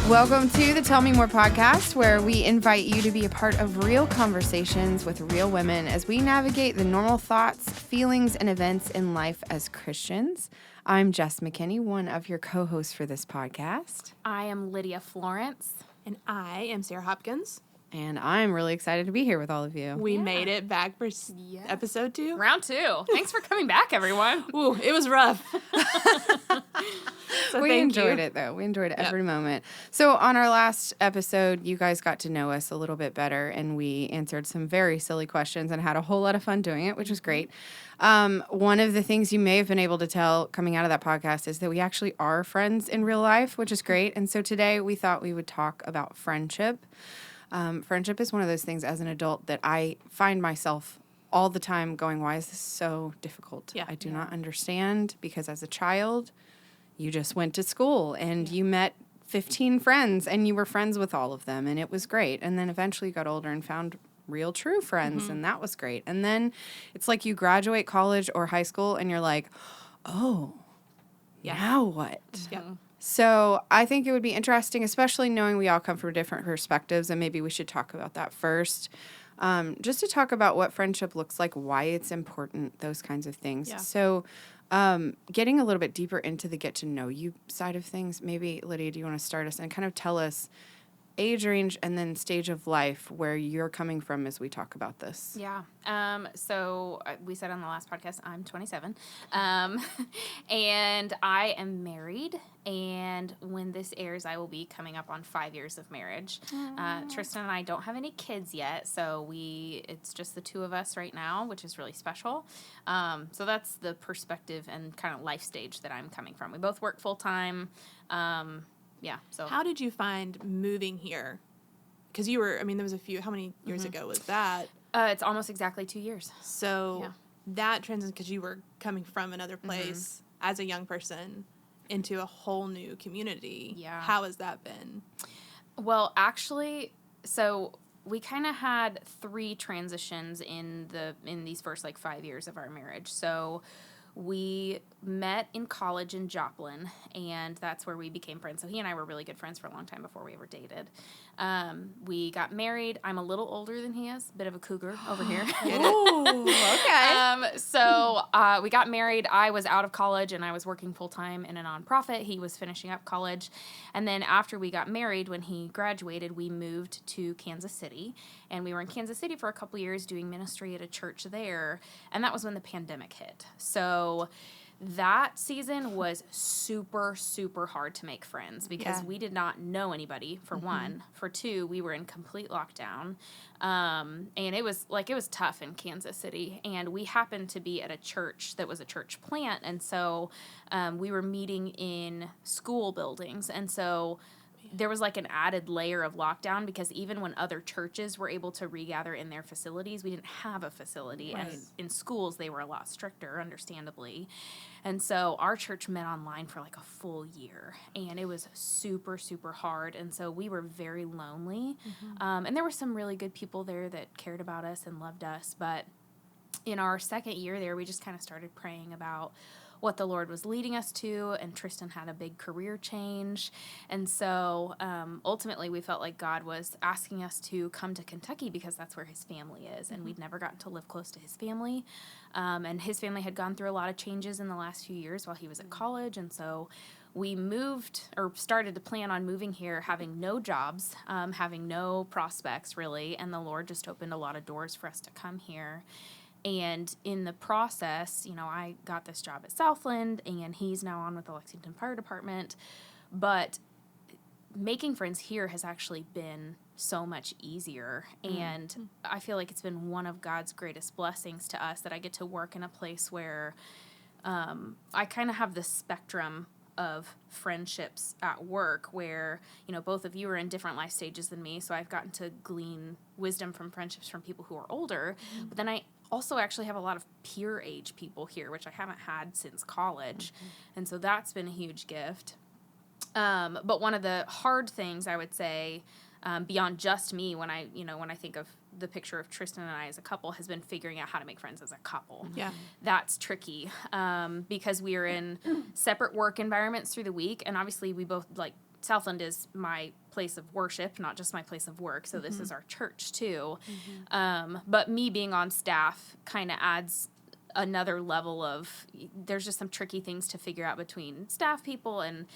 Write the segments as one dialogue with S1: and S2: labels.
S1: Welcome to the Tell Me More podcast, where we invite you to be a part of real conversations with real women as we navigate the normal thoughts, feelings, and events in life as Christians. I'm Jess McKinney, one of your co-hosts for this podcast.
S2: I am Lydia Florence.
S3: And I am Sarah Hopkins.
S1: And I'm really excited to be here with all of you.
S3: We made it back for episode 2.
S2: Round 2. Thanks for coming back, everyone.
S3: Ooh, it was rough. So
S1: we enjoyed it, though. We enjoyed every moment. So on our last episode, you guys got to know us a little bit better, and we answered some very silly questions and had a whole lot of fun doing it, which was great. One of the things you may have been able to tell coming out of that podcast is that we actually are friends in real life, which is great. And so today we thought we would talk about friendship. Friendship is one of those things as an adult that I find myself all the time going, why is this so difficult?
S3: Yeah.
S1: I do not understand, because as a child, you just went to school and you met 15 friends and you were friends with all of them, and it was great. And then eventually you got older and found real true friends, and that was great. And then it's like you graduate college or high school and you're like, oh, now what?
S3: Yeah.
S1: So I think it would be interesting, especially knowing we all come from different perspectives, and maybe we should talk about that first. Just to talk about what friendship looks like, why it's important, those kinds of things.
S3: Yeah.
S1: So getting a little bit deeper into the get to know you side of things, maybe, Lydia, do you want to start us and kind of tell us age range and then stage of life where you're coming from as we talk about this?
S2: Yeah. So we said on the last podcast, I'm 27. And I am married. And when this airs, I will be coming up on 5 years of marriage. Tristan and I don't have any kids yet, so it's just the two of us right now, which is really special. So that's the perspective and kind of life stage that I'm coming from. We both work full time. Yeah. So
S3: How did you find moving here? Because you were, there was a few, how many years ago was that?
S2: it's almost exactly 2 years.
S3: So that transition, because you were coming from another place as a young person into a whole new community.
S2: Yeah.
S3: How has that been?
S2: Well, actually, so we kind of had 3 transitions in these first 5 years of our marriage. So we met in college in Joplin, and that's where we became friends. So he and I were really good friends for a long time before we ever dated. We got married. I'm a little older than he is, bit of a cougar over here.
S3: Ooh, okay.
S2: So we got married. I was out of college, and I was working full-time in a nonprofit. He was finishing up college. And then after we got married, when he graduated, we moved to Kansas City. And we were in Kansas City for a couple years doing ministry at a church there. And that was when the pandemic hit. So that season was super, super hard to make friends because we did not know anybody, for one. For two, we were in complete lockdown. And it was tough in Kansas City. And we happened to be at a church that was a church plant. And so we were meeting in school buildings. And so there was an added layer of lockdown because even when other churches were able to regather in their facilities, we didn't have a facility. Right. And in schools, they were a lot stricter, understandably. And so our church met online for a full year, and it was super, super hard. And so we were very lonely. And there were some really good people there that cared about us and loved us. But in our second year there, we just kind of started praying about what the Lord was leading us to, and Tristan had a big career change. And so ultimately we felt like God was asking us to come to Kentucky because that's where his family is, and we'd never gotten to live close to his family. And his family had gone through a lot of changes in the last few years while he was at college, and so we started to plan on moving here having no jobs, having no prospects really, and the Lord just opened a lot of doors for us to come here. And in the process, I got this job at Southland, and he's now on with the Lexington Fire Department. But making friends here has actually been so much easier. And I feel like it's been one of God's greatest blessings to us that I get to work in a place where I kind of have this spectrum of friendships at work where, both of you are in different life stages than me. So I've gotten to glean wisdom from friendships from people who are older. But then also actually have a lot of peer age people here, which I haven't had since college. And so that's been a huge gift. But one of the hard things I would say, beyond just me, when I think of the picture of Tristan and I as a couple, has been figuring out how to make friends as a couple.
S3: Yeah.
S2: That's tricky, because we are in separate work environments through the week, and obviously we both, like, Southland is my place of worship, not just my place of work, so this is our church too. But me being on staff kind of adds another level of, there's just some tricky things to figure out between staff people and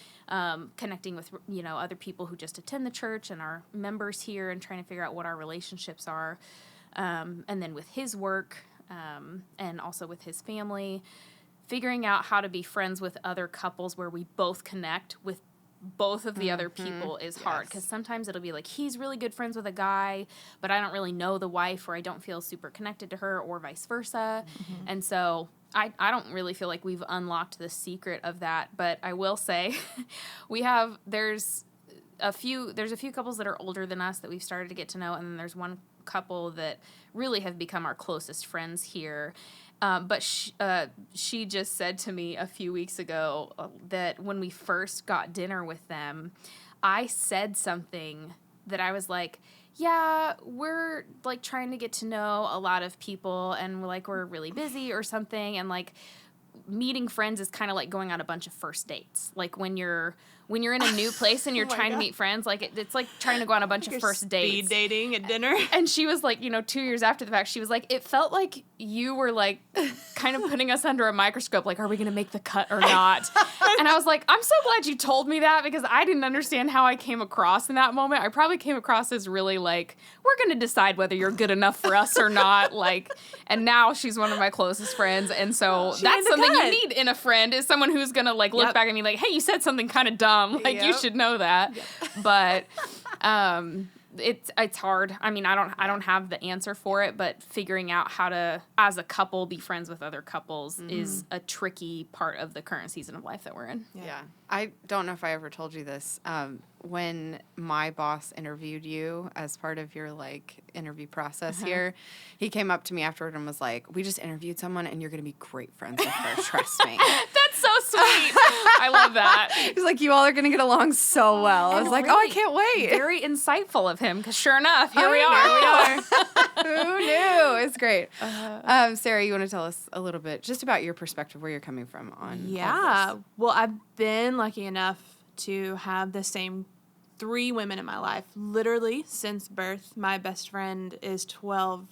S2: connecting with, other people who just attend the church and our members here, and trying to figure out what our relationships are. And then with his work, and also with his family, figuring out how to be friends with other couples where we both connect with both of the other people is hard, because sometimes it'll be like, he's really good friends with a guy, but I don't really know the wife, or I don't feel super connected to her, or vice versa. And so I don't really feel like we've unlocked the secret of that, but I will say there's a few couples that are older than us that we've started to get to know, and then there's one couple that really have become our closest friends here. But she just said to me a few weeks ago that when we first got dinner with them, I said something that I was like, yeah, we're, like, trying to get to know a lot of people, and we're really busy or something, and, like, meeting friends is kind of like going on a bunch of first dates. Like, when you're in a new place and you're trying to meet friends, like, it's like trying to go on a bunch of first dates.
S3: Speed dating at dinner.
S2: And she was like, 2 years after the fact, she was like, it felt like you were, like, kind of putting us under a microscope, like, are we going to make the cut or not? And I was like, I'm so glad you told me that, because I didn't understand how I came across in that moment. I probably came across as really, like, we're going to decide whether you're good enough for us or not. Like, and now she's one of my closest friends. And so that's something you need in a friend, is someone who's going to, like, look back at me like, hey, you said something kind of dumb. Like, you should know that. But, it's hard. I mean, I don't have the answer for it, but figuring out how to, as a couple, be friends with other couples is a tricky part of the current season of life that we're in.
S1: Yeah. I don't know if I ever told you this. When my boss interviewed you as part of your, like, interview process here, he came up to me afterward and was like, we just interviewed someone and you're going to be great friends with her. Trust me.
S2: That's so sweet. I love that.
S1: He's like, you all are going to get along so well. I was like,
S2: really
S1: I can't wait.
S2: Very insightful of him, because sure enough, here we are.
S1: Who knew? It's great. Sarah, you want to tell us a little bit just about your perspective, where you're coming from on all this?
S3: Well, I've been lucky enough to have the same 3 women in my life, literally since birth. My best friend is 12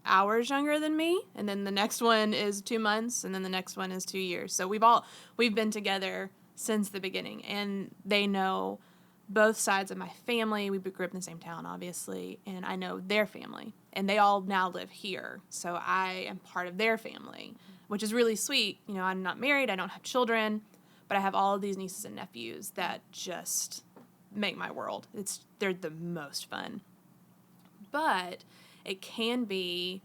S3: hours younger than me, and then the next one is 2 months, and then the next one is 2 years. So we've been together since the beginning, and they know both sides of my family. We grew up in the same town, obviously, and I know their family, and they all now live here. So I am part of their family, which is really sweet. I'm not married, I don't have children, but I have all of these nieces and nephews that just make my world. They're the most fun. But it can be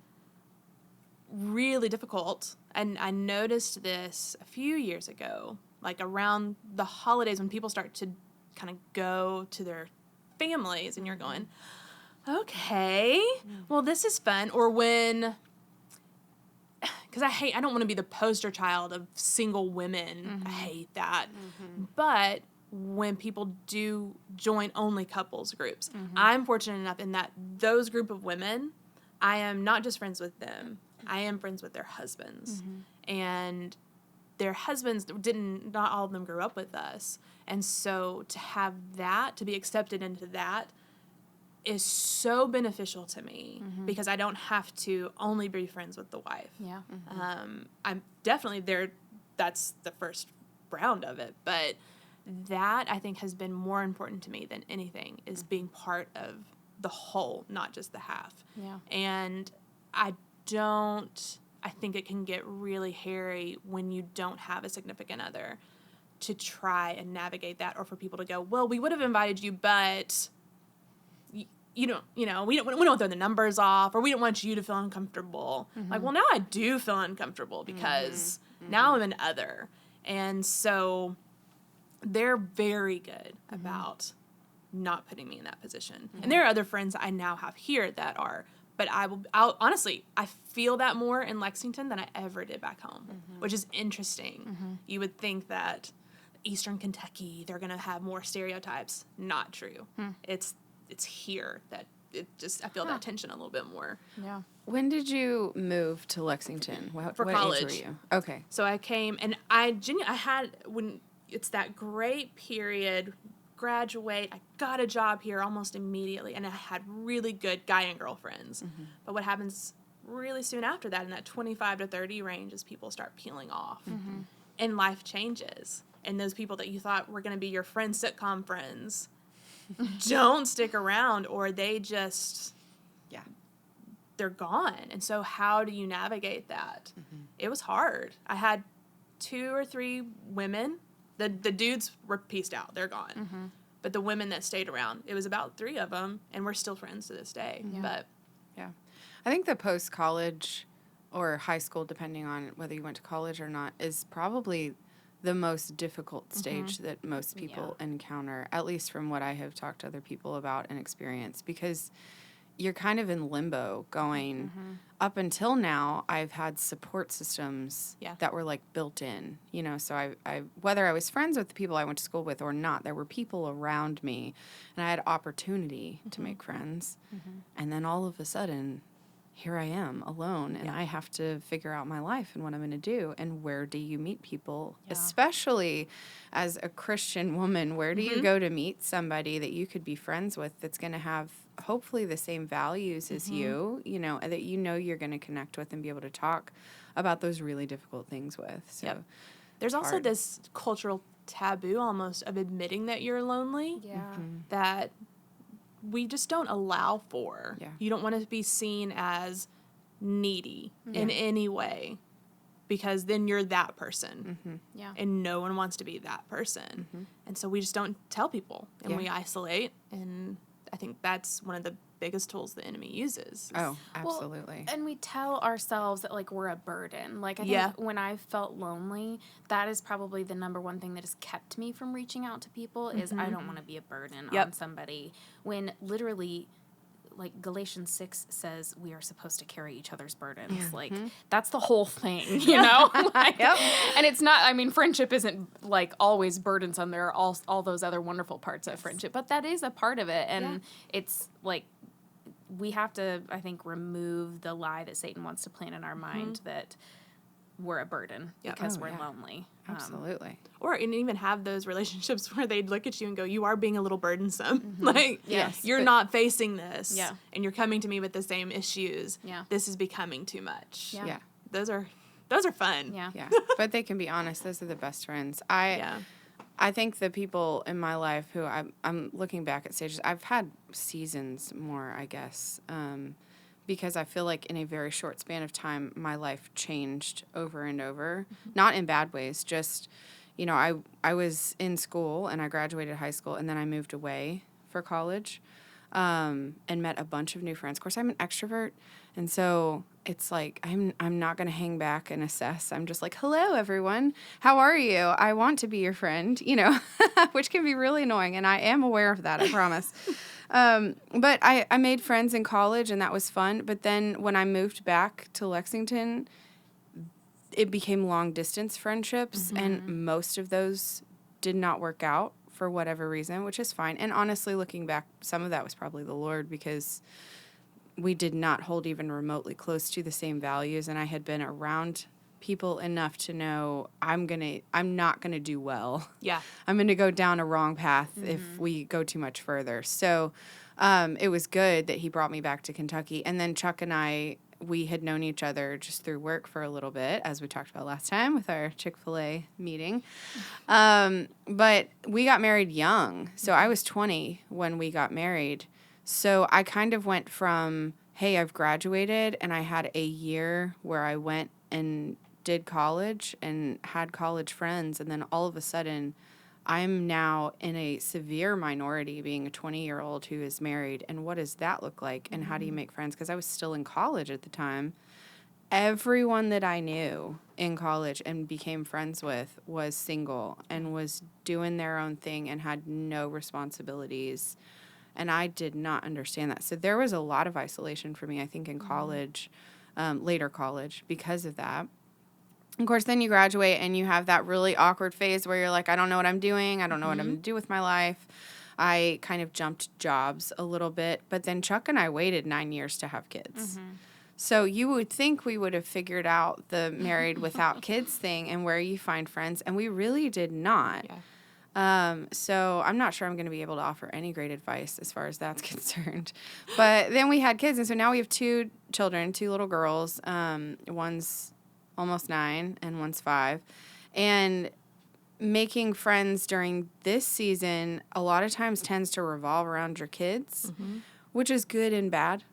S3: really difficult, and I noticed this a few years ago, like around the holidays, when people start to kind of go to their families, and you're going, okay, well, this is fun. Or when, because I don't want to be the poster child of single women. I hate that. But when people do join only couples groups, I'm fortunate enough in that those group of women, I am not just friends with them, I am friends with their husbands. And their husbands not all of them grew up with us. And so to have that, to be accepted into that, is so beneficial to me, because I don't have to only be friends with the wife.
S2: Yeah.
S3: I'm definitely there. That's the first round of it. But that, I think, has been more important to me than anything, is being part of the whole, not just the half.
S2: Yeah.
S3: And I think it can get really hairy when you don't have a significant other, to try and navigate that, or for people to go, well, we would have invited you, but we don't throw the numbers off, or we don't want you to feel uncomfortable. Like, well, now I do feel uncomfortable, because now I'm an other. And so they're very good about not putting me in that position. And there are other friends I now have here that are But I'll honestly, I feel that more in Lexington than I ever did back home, which is interesting. You would think that Eastern Kentucky, they're going to have more stereotypes. Not true. It's here that I feel that tension a little bit more.
S2: Yeah.
S1: When did you move to Lexington?
S3: For
S1: what
S3: college.
S1: age were you? Okay.
S3: So I came, and when it's that great period, graduate, I got a job here almost immediately, and I had really good guy and girl friends. But what happens really soon after that, in that 25 to 30 range, is people start peeling off, and life changes. And those people that you thought were going to be your friends, sitcom friends, don't stick around, or they just, they're gone. And so how do you navigate that? It was hard. I had 2 or 3 women. The dudes were pieced out. They're gone. But the women that stayed around, it was about 3 of them, and we're still friends to this day. But
S1: Yeah. I think the post-college or high school, depending on whether you went to college or not, is probably the most difficult stage that most people encounter, at least from what I have talked to other people about and experienced, because you're kind of in limbo going up until now. I've had support systems that were like built in, so I whether I was friends with the people I went to school with or not, there were people around me and I had opportunity to make friends. And then all of a sudden, here I am alone, and I have to figure out my life and what I'm going to do. And where do you meet people, especially as a Christian woman? Where do you go to meet somebody that you could be friends with that's going to have hopefully the same values as you, and that you're going to connect with and be able to talk about those really difficult things with. So
S3: there's also this cultural taboo almost of admitting that you're lonely. That we just don't allow for. You don't want to be seen as needy in any way, because then you're that person. And no one wants to be that person. And so we just don't tell people, and we isolate, and I think that's one of the biggest tools the enemy uses.
S1: Oh, absolutely.
S2: Well, and we tell ourselves that, like, we're a burden. Like, I think when I felt lonely, that is probably the number one thing that has kept me from reaching out to people is I don't want to be a burden on somebody, when literally, like, Galatians 6 says we are supposed to carry each other's burdens. Like, that's the whole thing, Like, and it's not, I mean, friendship isn't, like, always burdensome. There are all those other wonderful parts of friendship, but that is a part of it. And it's, like, we have to, I think, remove the lie that Satan wants to plant in our mind that we're a burden because we're lonely.
S1: Absolutely.
S3: And even have those relationships where they'd look at you and go, you are being a little burdensome. Like, you're not facing this. And you're coming to me with the same issues. This is becoming too much. Those are fun.
S1: But they can be honest. Those are the best friends. I think the people in my life who I'm looking back at stages, I've had seasons more, I guess, because I feel like in a very short span of time, my life changed over and over. Not in bad ways, just, I was in school and I graduated high school, and then I moved away for college and met a bunch of new friends. Of course, I'm an extrovert, and so it's like I'm not going to hang back and assess. I'm just like, hello, everyone. How are you? I want to be your friend, which can be really annoying, and I am aware of that, I promise. But I made friends in college, and that was fun. But then when I moved back to Lexington, it became long-distance friendships, and most of those did not work out for whatever reason, which is fine. And honestly, looking back, some of that was probably the Lord, because we did not hold even remotely close to the same values, and I had been around people enough to know I'm not gonna do well. I'm gonna go down a wrong path if we go too much further. So it was good that he brought me back to Kentucky. And then Chuck and I, we had known each other just through work for a little bit, as we talked about last time with our Chick-fil-A meeting. But we got married young. So I was 20 when we got married. So I kind of went from, hey, I've graduated, and I had a year where I went and did college and had college friends, and then all of a sudden I'm now in a severe minority being a 20-year-old who is married, and what does that look like, and how do you make friends? Because I was still in college at the time. Everyone that I knew in college and became friends with was single and was doing their own thing and had no responsibilities. And I did not understand that. So there was a lot of isolation for me, I think, in college, later college, because of that. Of course, then you graduate and you have that really awkward phase where you're like, I don't know what I'm doing. I don't know what I'm going to do with my life. I kind of jumped jobs a little bit. But then Chuck and I waited 9 years to have kids. So you would think we would have figured out the married without kids thing and where you find friends. And we really did not. So I'm not sure I'm going to be able to offer any great advice as far as that's concerned. But then we had kids. And so now we have 2 children, 2 little girls. One's almost 9 and one's 5. And making friends during this season a lot of times tends to revolve around your kids, which is good and bad.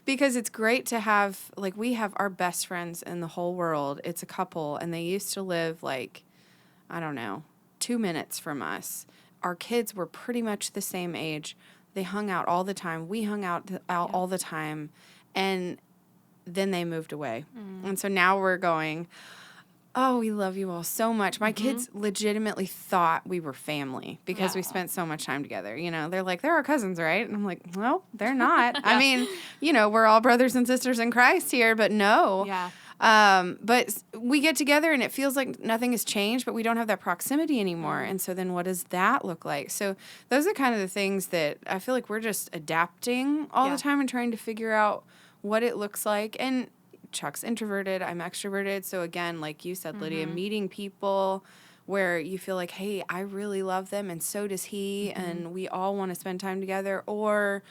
S1: Because it's great to have, like, we have our best friends in the whole world. It's a couple, and they used to live, like, I don't know, 2 minutes from us. Our kids were pretty much the same age. They hung out all the time. We hung out all the time. And then they moved away. And so now we're going, oh, we love you all so much. My kids legitimately thought we were family because we spent so much time together. You know, they're like, they're our cousins, right? And I'm like, well, they're not. I mean, you know, we're all brothers and sisters in Christ here, but no. But we get together and it feels like nothing has changed, but we don't have that proximity anymore. And so then what does that look like? So those are kind of the things that I feel like we're just adapting all the time and trying to figure out what it looks like. And Chuck's introverted, I'm extroverted. So again, like you said, Lydia, meeting people where you feel like, hey, I really love them and so does he, and we all want to spend time together. Or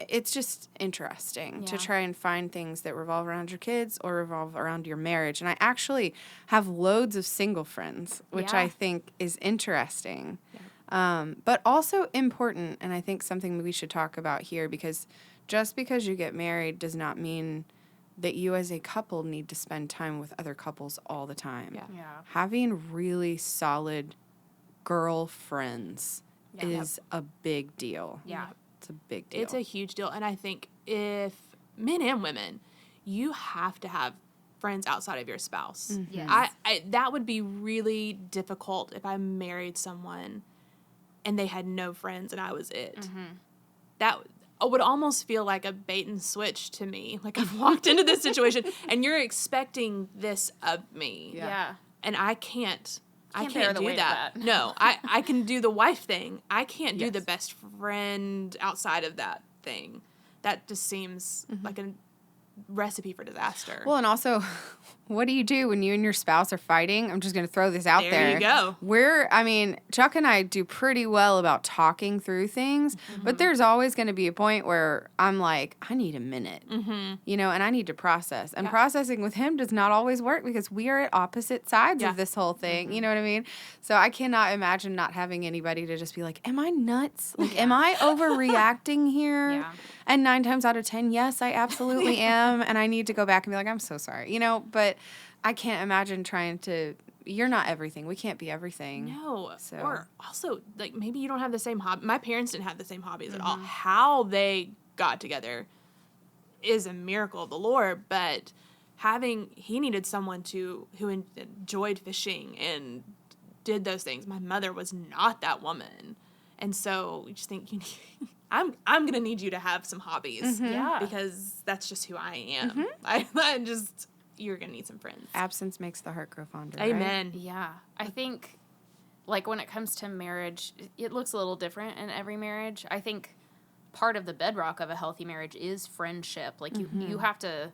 S1: it's just interesting to try and find things that revolve around your kids or revolve around your marriage. And I actually have loads of single friends, which I think is interesting, but also important. And I think something we should talk about here, because just because you get married does not mean that you as a couple need to spend time with other couples all the time. Having really solid girlfriends is a big deal. It's a big deal.
S3: It's a huge deal. And I think if men and women, you have to have friends outside of your spouse.
S2: Yes.
S3: I that would be really difficult if I married someone and they had no friends and I was it. That would almost feel like a bait and switch to me. Like, I've walked into this situation and you're expecting this of me. And I can't
S2: bear the
S3: do
S2: weight of
S3: that.
S2: that.
S3: No, I can do the wife thing. I can't do the best friend outside of that thing. That just seems like a recipe for disaster.
S1: Well, and also, what do you do when you and your spouse are fighting? I'm just going to throw this out there.
S3: There you go.
S1: Chuck and I do pretty well about talking through things, but there's always going to be a point where I'm like, I need a minute, you know, and I need to process. And processing with him does not always work because we are at opposite sides of this whole thing. You know what I mean? So I cannot imagine not having anybody to just be like, am I nuts? Like, am I overreacting here? And 9 times out of 10, yes, I absolutely am. And I need to go back and be like, I'm so sorry, you know, but I can't imagine trying to, you're not everything. We can't be everything.
S3: No.
S1: So.
S3: Or also, like, maybe you don't have the same hobby. My parents didn't have the same hobbies at all. How they got together is a miracle of the Lord, but he needed someone who enjoyed fishing and did those things. My mother was not that woman. And so we just think I'm going to need you to have some hobbies. Because that's just who I am. You're going to need some friends.
S1: Absence makes the heart grow fonder.
S3: Amen.
S1: Right?
S2: Yeah. I think, like, when it comes to marriage, it looks a little different in every marriage. I think part of the bedrock of a healthy marriage is friendship. Like, you have to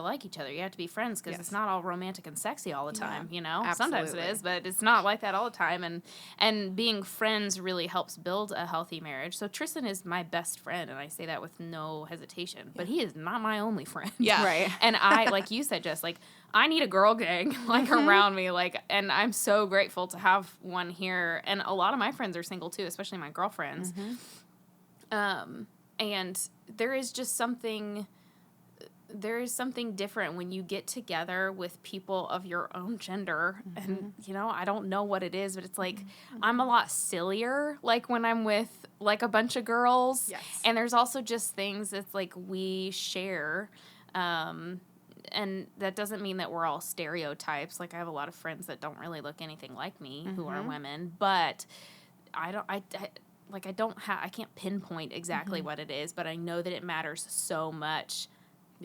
S2: like each other. You have to be friends because it's not all romantic and sexy all the time, you know?
S1: Absolutely.
S2: Sometimes it is, but it's not like that all the time. And being friends really helps build a healthy marriage. So Tristan is my best friend, and I say that with no hesitation. But he is not my only friend.
S1: Right.
S2: And I, like you said, Jess, like, I need a girl gang, like, around me. Like, and I'm so grateful to have one here. And a lot of my friends are single, too, especially my girlfriends. And there is just something different when you get together with people of your own gender. And, you know, I don't know what it is, but it's like, I'm a lot sillier, like, when I'm with, like, a bunch of girls. And there's also just things that's, like, we share. And that doesn't mean that we're all stereotypes. Like, I have a lot of friends that don't really look anything like me who are women, but I can't pinpoint exactly what it is, but I know that it matters so much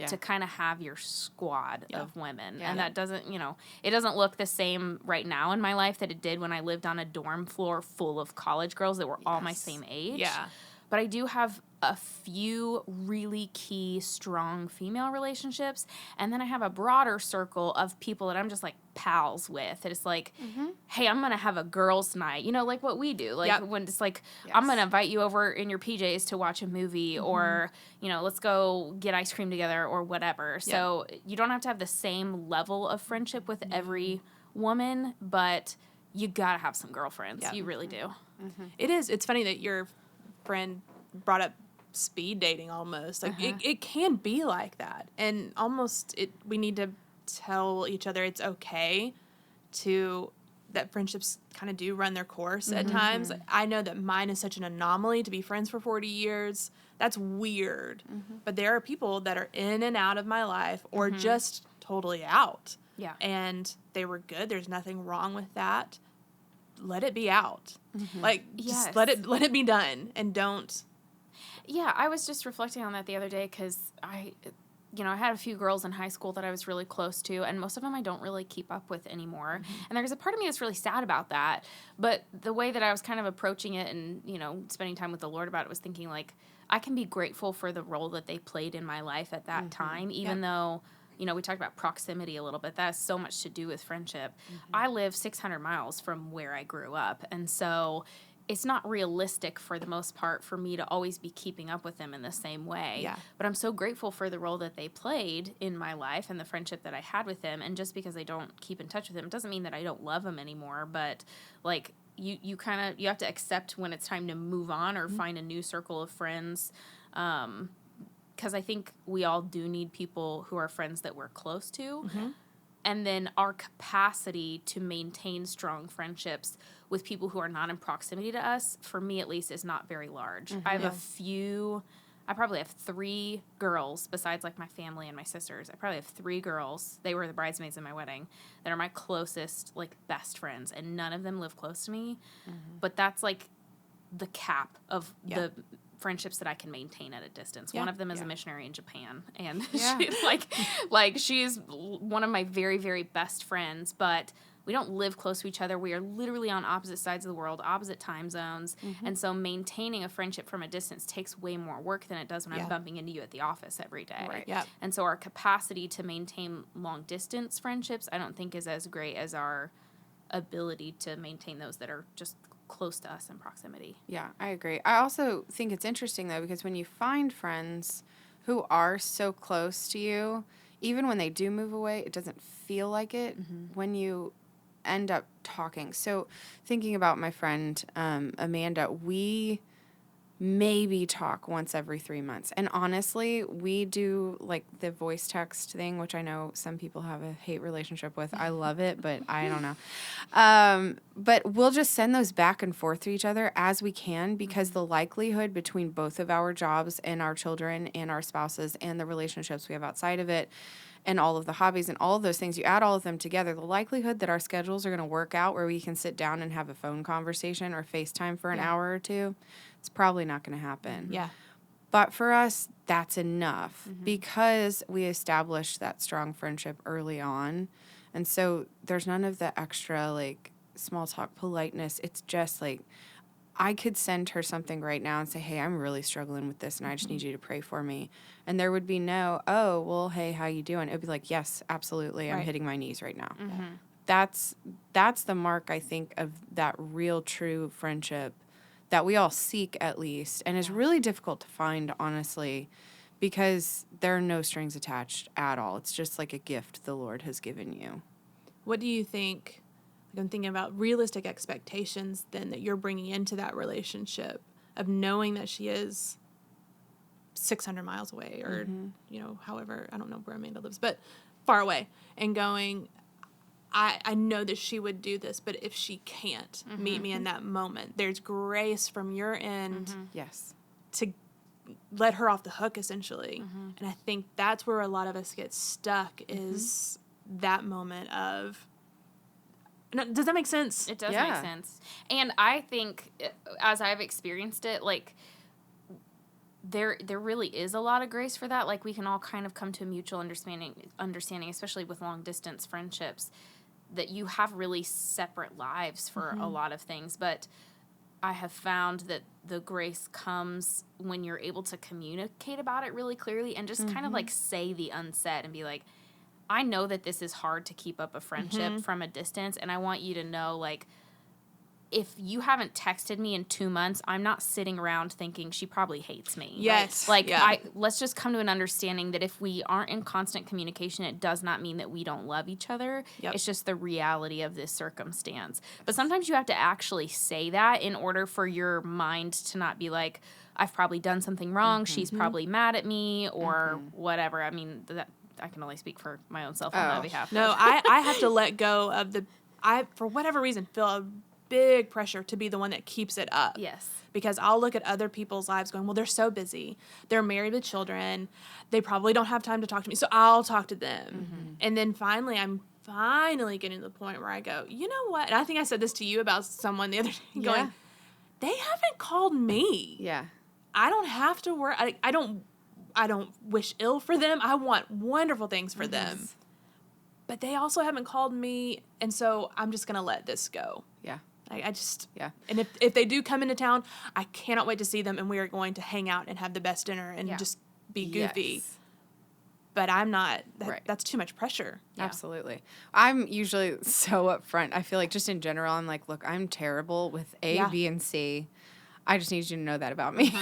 S2: to kind of have your squad of women. And that doesn't, it doesn't look the same right now in my life that it did when I lived on a dorm floor full of college girls that were all my same age.
S3: Yeah.
S2: But I do have a few really key, strong female relationships. And then I have a broader circle of people that I'm just like pals with. It's like, hey, I'm going to have a girls' night. Like what we do. Like when it's like, I'm going to invite you over in your PJs to watch a movie or, let's go get ice cream together or whatever. So you don't have to have the same level of friendship with every woman, but you got to have some girlfriends. You really do.
S3: It is. It's funny that your friend brought up speed dating almost. Like, it can be like that. And almost we need to tell each other it's okay that friendships kind of do run their course at times. I know that mine is such an anomaly to be friends for 40 years. That's weird. But there are people that are in and out of my life or just totally out.
S2: Yeah.
S3: And they were good. There's nothing wrong with that. Let it be out. Like, just let it be done and don't.
S2: Yeah, I was just reflecting on that the other day because I had a few girls in high school that I was really close to, and most of them I don't really keep up with anymore. And there's a part of me that's really sad about that. But the way that I was kind of approaching it and, spending time with the Lord about it was thinking, like, I can be grateful for the role that they played in my life at that time, even though, we talked about proximity a little bit. That has so much to do with friendship. I live 600 miles from where I grew up, and so it's not realistic for the most part for me to always be keeping up with them in the same way.
S3: Yeah.
S2: But I'm so grateful for the role that they played in my life and the friendship that I had with them. And just because I don't keep in touch with them, it doesn't mean that I don't love them anymore. But like you have to accept when it's time to move on or find a new circle of friends. Because I think we all do need people who are friends that we're close to. And then our capacity to maintain strong friendships with people who are not in proximity to us, for me at least, is not very large. I have I probably have 3 girls, besides like my family and my sisters. I probably have 3 girls, they were the bridesmaids in my wedding, that are my closest, like, best friends. And none of them live close to me. But that's like the cap of the friendships that I can maintain at a distance. One of them is a missionary in Japan, and she's one of my very, very best friends, but we don't live close to each other. We are literally on opposite sides of the world, opposite time zones, and so maintaining a friendship from a distance takes way more work than it does when I'm bumping into you at the office every day.
S3: Right. Yep.
S2: And so our capacity to maintain long distance friendships, I don't think is as great as our ability to maintain those that are just close to us in proximity.
S1: Yeah, I agree. I also think it's interesting, though, because when you find friends who are so close to you, even when they do move away, it doesn't feel like it when you end up talking. So thinking about my friend Amanda, we maybe talk once every 3 months. And honestly, we do like the voice text thing, which I know some people have a hate relationship with. I love it, but I don't know. But we'll just send those back and forth to each other as we can, because the likelihood between both of our jobs and our children and our spouses and the relationships we have outside of it and all of the hobbies and all of those things, you add all of them together, the likelihood that our schedules are going to work out where we can sit down and have a phone conversation or FaceTime for an hour or two, it's probably not going to happen.
S3: Yeah.
S1: But for us, that's enough because we established that strong friendship early on. And so there's none of the extra, like, small talk politeness. It's just like, I could send her something right now and say, hey, I'm really struggling with this and I just need you to pray for me. And there would be no, oh, well, hey, how you doing? It would be like, yes, absolutely. I'm hitting my knees right now. That's the mark, I think, of that real, true friendship that we all seek, at least. And is really difficult to find, honestly, because there are no strings attached at all. It's just like a gift the Lord has given you.
S3: What do you think? I'm thinking about realistic expectations then that you're bringing into that relationship of knowing that she is 600 miles away or, however, I don't know where Amanda lives, but far away, and going, I know that she would do this, but if she can't meet me in that moment, there's grace from your end
S1: Yes.
S3: to let her off the hook, essentially. And I think that's where a lot of us get stuck is that moment of, No, does that make sense?
S2: It does
S1: Yeah.
S2: make sense. And I think, as I've experienced it, like, there really is a lot of grace for that. Like, we can all kind of come to a mutual understanding, especially with long-distance friendships, that you have really separate lives for a lot of things. But I have found that the grace comes when you're able to communicate about it really clearly and just kind of, like, say the unsaid and be like, I know that this is hard to keep up a friendship from a distance, and I want you to know, like, if you haven't texted me in 2 months, I'm not sitting around thinking she probably hates me.
S3: Yes.
S2: Like,
S3: Yeah.
S2: let's just come to an understanding that if we aren't in constant communication, it does not mean that we don't love each other.
S3: Yep.
S2: It's just the reality of this circumstance. But sometimes you have to actually say that in order for your mind to not be like, I've probably done something wrong. She's probably mad at me or whatever. I mean, that I can only speak for my own self on that behalf.
S3: No, I have to let go of I, for whatever reason, feel a big pressure to be the one that keeps it up.
S2: Yes.
S3: Because I'll look at other people's lives going, well, they're so busy. They're married with children. They probably don't have time to talk to me. So I'll talk to them. And then finally, I'm getting to the point where I go, you know what? And I think I said this to you about someone the other day going, they haven't called me.
S1: Yeah.
S3: I don't have to worry. I don't wish ill for them. I want wonderful things for them. But they also haven't called me, and so I'm just going to let this go.
S1: Yeah.
S3: I just...
S1: Yeah.
S3: And if they do come into town, I cannot wait to see them, and we are going to hang out and have the best dinner and just be goofy.
S1: Yes.
S3: But I'm not...
S1: Right.
S3: That's too much pressure.
S2: Yeah.
S1: Absolutely. I'm usually so upfront. I feel like just in general, I'm like, look, I'm terrible with A, B, and C. I just need you to know that about me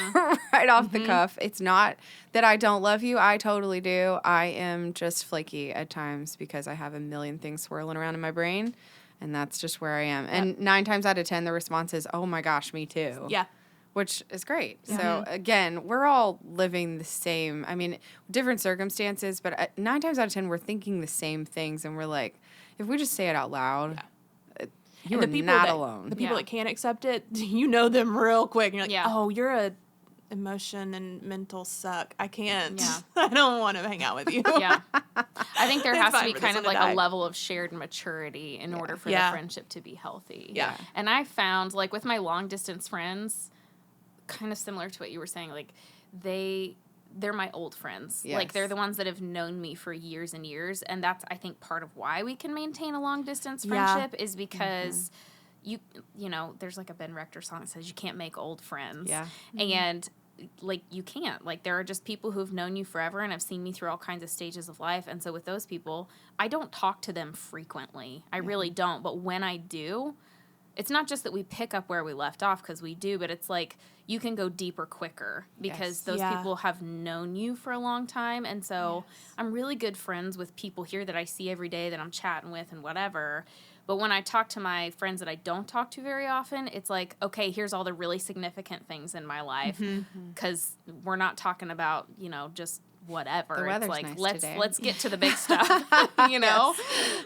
S1: right off the cuff. It's not that I don't love you. I totally do. I am just flaky at times because I have a million things swirling around in my brain, and that's just where I am. And 9 times out of 10, the response is, oh my gosh, me too.
S3: Yeah.
S1: Which is great. So again, we're all living the same, I mean, different circumstances, but 9 times out of 10, we're thinking the same things, and we're like, if we just say it out loud, you are not alone.
S3: The people that can't accept it, you know them real quick. And you're like,
S2: Yeah.
S3: oh, you're a emotion and mental suck. I can't.
S2: Yeah.
S3: I don't want to hang out with you.
S2: Yeah. I think there
S3: It's
S2: has to
S3: fine
S2: be
S3: for
S2: kind
S3: this
S2: of
S3: one
S2: like
S3: to
S2: a
S3: die.
S2: level of shared maturity in order for the friendship to be healthy.
S3: Yeah.
S2: And I found, like, with my long distance friends, kind of similar to what you were saying, like, they're my old friends.
S1: Yes.
S2: Like, they're the ones that have known me for years and years. And that's, I think, part of why we can maintain a long distance friendship is because you know, there's like a Ben Rector song that says you can't make old friends.
S1: Yeah.
S2: And like, you can't. Like, there are just people who've known you forever and have seen me through all kinds of stages of life. And so with those people, I don't talk to them frequently. I really don't. But when I do, it's not just that we pick up where we left off, because we do, but it's like you can go deeper quicker because those people have known you for a long time. And so I'm really good friends with people here that I see every day that I'm chatting with and whatever. But when I talk to my friends that I don't talk to very often, it's like, okay, here's all the really significant things in my life, because we're not talking about, you know, just whatever.
S1: The weather's
S2: it's like,
S1: nice today.
S2: let's get to the big stuff, you know?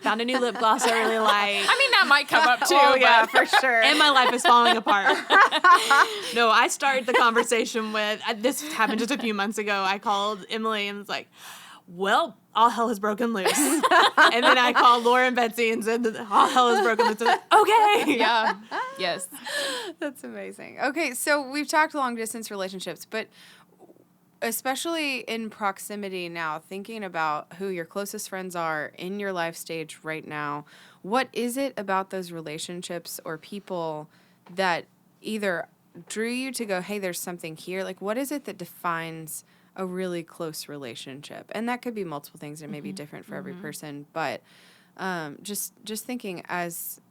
S3: Found a new lip gloss I really like.
S2: I mean, that might come up too.
S1: Oh, yeah,
S2: but-
S1: for sure.
S3: And my life is falling apart. No, I started the conversation with, this happened just a few months ago. I called Emily and was like, well, all hell has broken loose. And then I called Laura and Betsy and said, all hell has broken loose. Okay.
S2: Yeah. Yes.
S1: That's amazing. Okay, so we've talked long distance relationships, but especially in proximity now, thinking about who your closest friends are in your life stage right now, what is it about those relationships or people that either drew you to go, hey, there's something here? Like, what is it that defines a really close relationship? And that could be multiple things. It may be different for every person, but just thinking as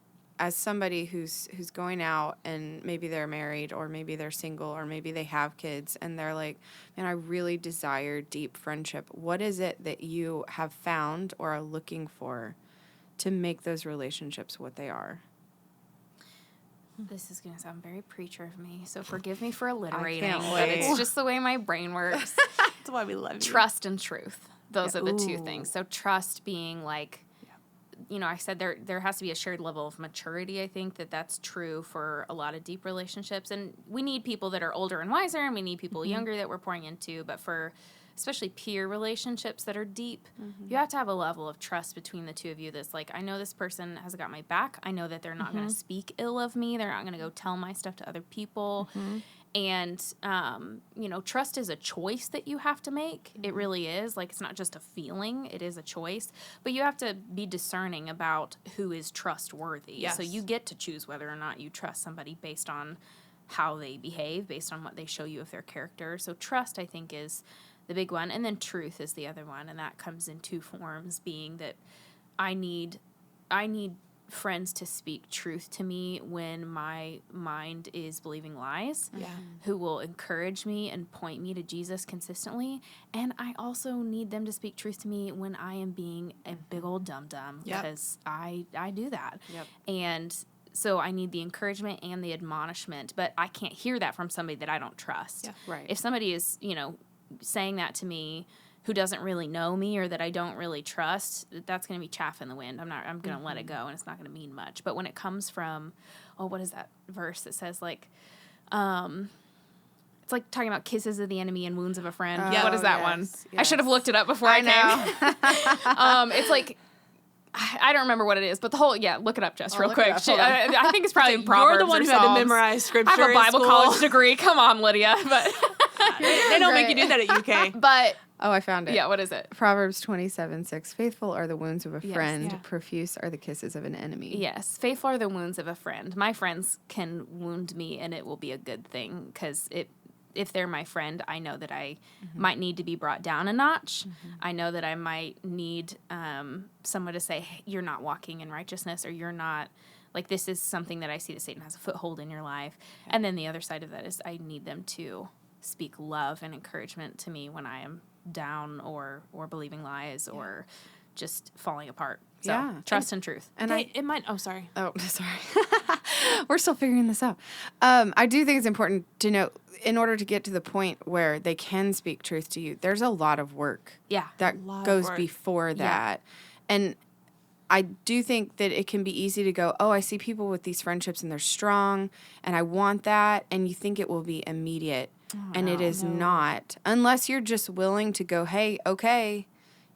S1: somebody who's going out and maybe they're married or maybe they're single or maybe they have kids and they're like, man, I really desire deep friendship. What is it that you have found or are looking for to make those relationships what they are?
S2: This is going to sound very preacher of me, so forgive me for alliterating,
S1: can't
S2: but
S1: wait.
S2: it's just the way my brain works.
S3: That's why we love you.
S2: Trust and truth. Those are the two
S1: Ooh.
S2: things. So trust being like, you know, I said there has to be a shared level of maturity. I think that's true for a lot of deep relationships. And we need people that are older and wiser, and we need people younger that we're pouring into. But for especially peer relationships that are deep, you have to have a level of trust between the two of you that's like, I know this person has got my back. I know that they're not going to speak ill of me. They're not going to go tell my stuff to other people. And, trust is a choice that you have to make. It really is. Like, it's not just a feeling. It is a choice. But you have to be discerning about who is trustworthy.
S3: Yes.
S2: So you get to choose whether or not you trust somebody based on how they behave, based on what they show you of their character. So trust, I think, is the big one. And then truth is the other one. And that comes in two forms, being that I need friends to speak truth to me when my mind is believing lies, who will encourage me and point me to Jesus consistently. And I also need them to speak truth to me when I am being a big old dum-dum, because I do that. And so I need the encouragement and the admonishment, but I can't hear that from somebody that I don't trust.
S1: Right.
S2: If somebody is, saying that to me who doesn't really know me or that I don't really trust, that's going to be chaff in the wind. I'm going to let it go, and it's not going to mean much. But when it comes from, what is that verse that says, like, it's like talking about kisses of the enemy and wounds of a friend. What is that one?
S1: Yes.
S2: I should have looked it up before I came. It's like, I don't remember what it is, but the whole, look it up, Jess, real quick. I think it's probably in Proverbs.
S3: You're the one who had to memorize scripture.
S2: I have a Bible
S3: school.
S2: college degree. Come on, Lydia. But
S3: They don't make you do that at UK.
S2: But
S1: Oh, I found it.
S2: yeah, what is it?
S1: Proverbs 27:6. Faithful are the wounds of a friend.
S3: Yeah.
S1: Profuse are the kisses of an enemy.
S2: Yes, faithful are the wounds of a friend. My friends can wound me, and it will be a good thing, because if they're my friend, I know that I might need to be brought down a notch. I know that I might need someone to say, hey, you're not walking in righteousness, or you're not, like, this is something that I see that Satan has a foothold in your life. And then the other side of that is I need them to speak love and encouragement to me when I am down or believing lies or just falling apart. So trust and truth.
S1: And
S3: sorry.
S1: Oh, sorry. We're still figuring this out. I do think it's important to know, in order to get to the point where they can speak truth to you, there's a lot of work that goes before that. And I do think that it can be easy to go, I see people with these friendships and they're strong and I want that. And you think it will be immediate. It is not, unless you're just willing to go, hey, okay,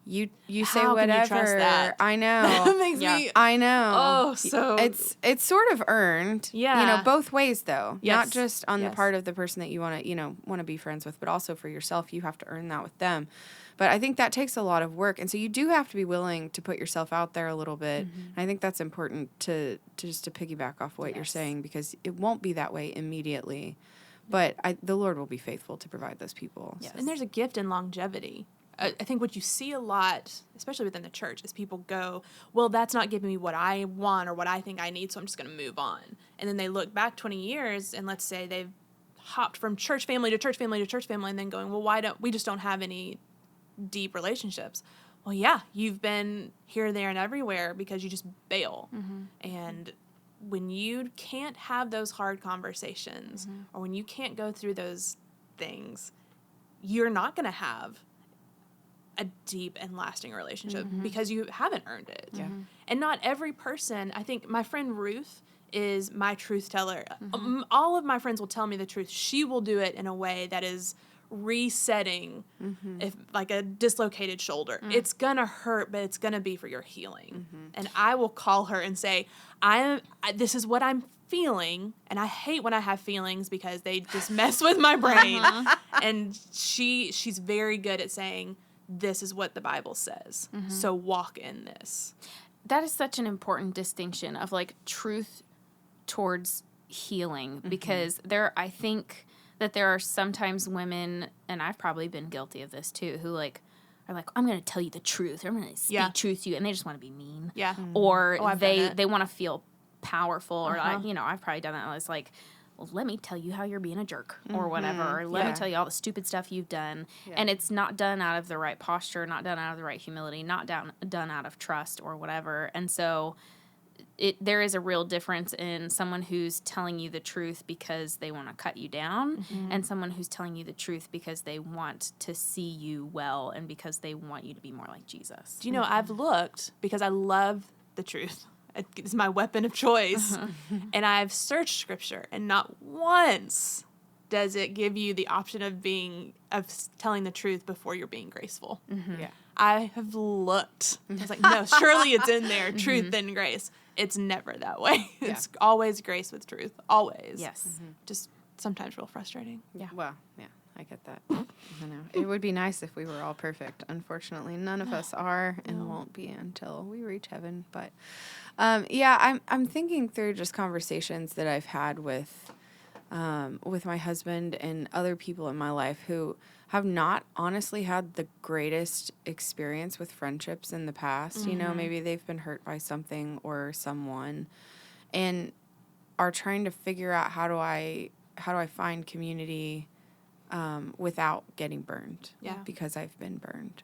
S1: you say
S3: How
S1: whatever.
S3: can you trust that?
S1: I know.
S3: That makes me.
S1: I know.
S3: Oh, so
S1: it's sort of earned.
S3: Yeah.
S1: Both ways though.
S3: Yes.
S1: Not just on the part of the person that you want to be friends with, but also for yourself. You have to earn that with them. But I think that takes a lot of work, and so you do have to be willing to put yourself out there a little bit. And I think that's important to piggyback off what you're saying, because it won't be that way immediately. But the Lord will be faithful to provide those people.
S3: Yes. And there's a gift in longevity. I think what you see a lot, especially within the church, is people go, well, that's not giving me what I want or what I think I need, so I'm just going to move on. And then they look back 20 years, and let's say they've hopped from church family to church family to church family, and then going, well, we just don't have any deep relationships. Well, yeah, you've been here, there, and everywhere because you just bail. And when you can't have those hard conversations or when you can't go through those things, you're not going to have a deep and lasting relationship because you haven't earned it. And not every person, I think my friend Ruth is my truth teller. All of my friends will tell me the truth. She will do it in a way that is resetting, if like a dislocated shoulder. It's gonna hurt, but it's gonna be for your healing. And I will call her and say, this is what I'm feeling, and I hate when I have feelings because they just mess with my brain. And she's very good at saying, this is what the Bible says, so walk in this.
S2: That is such an important distinction of, like, truth towards healing, because I think that there are sometimes women, and I've probably been guilty of this too, who are like, I'm going to tell you the truth, or I'm going to speak truth to you, and they just want to be mean. Or they want to feel powerful, or I've probably done that. It's like, well, let me tell you how you're being a jerk, or whatever, or let me tell you all the stupid stuff you've done. And it's not done out of the right posture, not done out of the right humility, not done out of trust or whatever. And so there is a real difference in someone who's telling you the truth because they want to cut you down, and someone who's telling you the truth because they want to see you well and because they want you to be more like Jesus.
S3: Do you know, I've looked, because I love the truth. It's my weapon of choice. And I've searched scripture, and not once does it give you the option of telling the truth before you're being graceful.
S1: Yeah.
S3: I have looked. I was like, no, surely it's in there, truth and grace. It's never that way. It's always grace with truth, always.
S2: Yes.
S3: Just sometimes real frustrating.
S2: Yeah.
S1: Well, yeah, I get that. I know. It would be nice if we were all perfect. Unfortunately, none of us are and won't be until we reach heaven. But I'm thinking through just conversations that I've had with my husband and other people in my life who have not honestly had the greatest experience with friendships in the past. You know, maybe they've been hurt by something or someone and are trying to figure out how do I find community without getting burned.
S3: Yeah.
S1: Because I've been burned.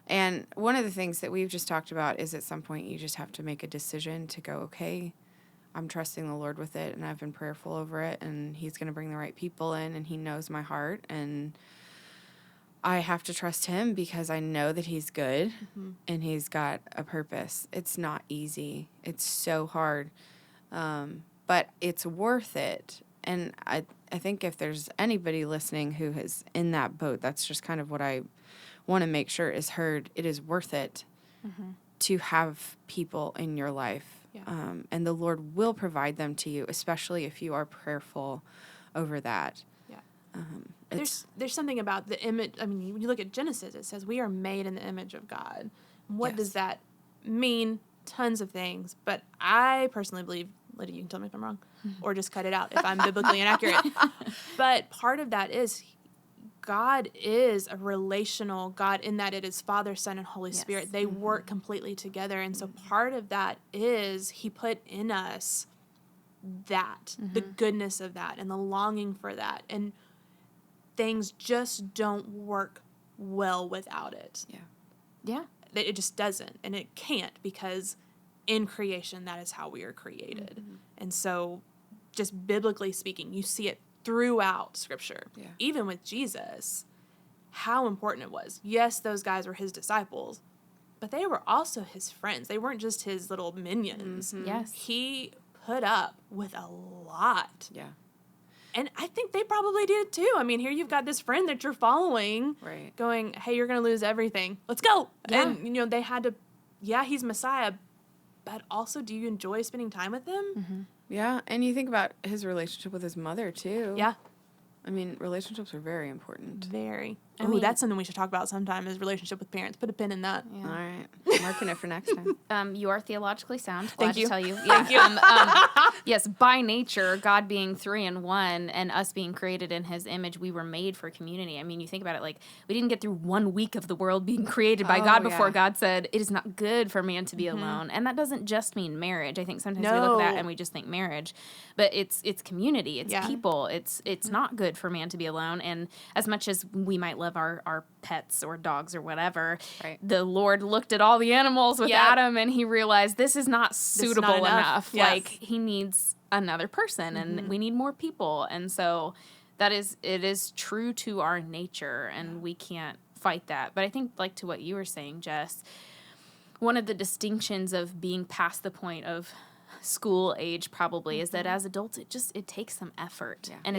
S1: And one of the things that we've just talked about is at some point you just have to make a decision to go, okay, I'm trusting the Lord with it, and I've been prayerful over it, and He's going to bring the right people in, and He knows my heart, and I have to trust Him because I know that He's good, and He's got a purpose. It's not easy. It's so hard, but it's worth it. And I think if there's anybody listening who is in that boat, that's just kind of what I want to make sure is heard. It is worth it to have people in your life.
S3: Yeah.
S1: And the Lord will provide them to you, especially if you are prayerful over that.
S3: Yeah. There's something about the image. I mean, when you look at Genesis, it says we are made in the image of God. What does that mean? Tons of things. But I personally believe, Lydia, you can tell me if I'm wrong, or just cut it out if I'm biblically inaccurate. But part of that is God is a relational God in that it is Father, Son, and Holy Spirit. They work completely together. And so part of that is He put in us that, the goodness of that, and the longing for that. And things just don't work well without it.
S1: Yeah.
S2: Yeah.
S3: It just doesn't. And it can't, because in creation, that is how we are created. And so just biblically speaking, you see it throughout Scripture.
S1: Yeah.
S3: Even with Jesus, how important it was. Yes, those guys were His disciples, but they were also His friends. They weren't just His little minions.
S2: Yes.
S3: He put up with a lot.
S1: Yeah.
S3: And I think they probably did too. I mean, here you've got this friend that you're following,
S1: Right.
S3: going, hey, you're going to lose everything. Let's go.
S2: Yeah.
S3: And, they had to, He's Messiah, but also, do you enjoy spending time with Him?
S1: Yeah, and you think about His relationship with His mother, too.
S3: Yeah.
S1: I mean, relationships are very important.
S3: Very.
S2: I mean,
S3: That's something we should talk about sometime, is relationship with parents. Put a pin in that.
S1: All right. Marking it for next time.
S2: You are theologically sound. Glad
S3: Thank you.
S2: to tell you.
S3: Thank you.
S2: Yes, by nature, God being 3 in 1 and us being created in His image, we were made for community. I mean, you think about it, like, we didn't get through 1 week of the world being created by God before God said, it is not good for man to be alone. And that doesn't just mean marriage. I think sometimes we look at that and we just think marriage. But it's community. It's people. It's not good for man to be alone. And as much as we might love our pets or dogs or whatever,
S1: Right.
S2: the Lord looked at all the animals with Adam and He realized this is not suitable enough.
S3: Yes.
S2: Like, He needs another person and we need more people. And so it is true to our nature and we can't fight that. But I think, like, to what you were saying, Jess, one of the distinctions of being past the point of school age probably is that as adults it takes some effort.
S1: Yeah.
S2: And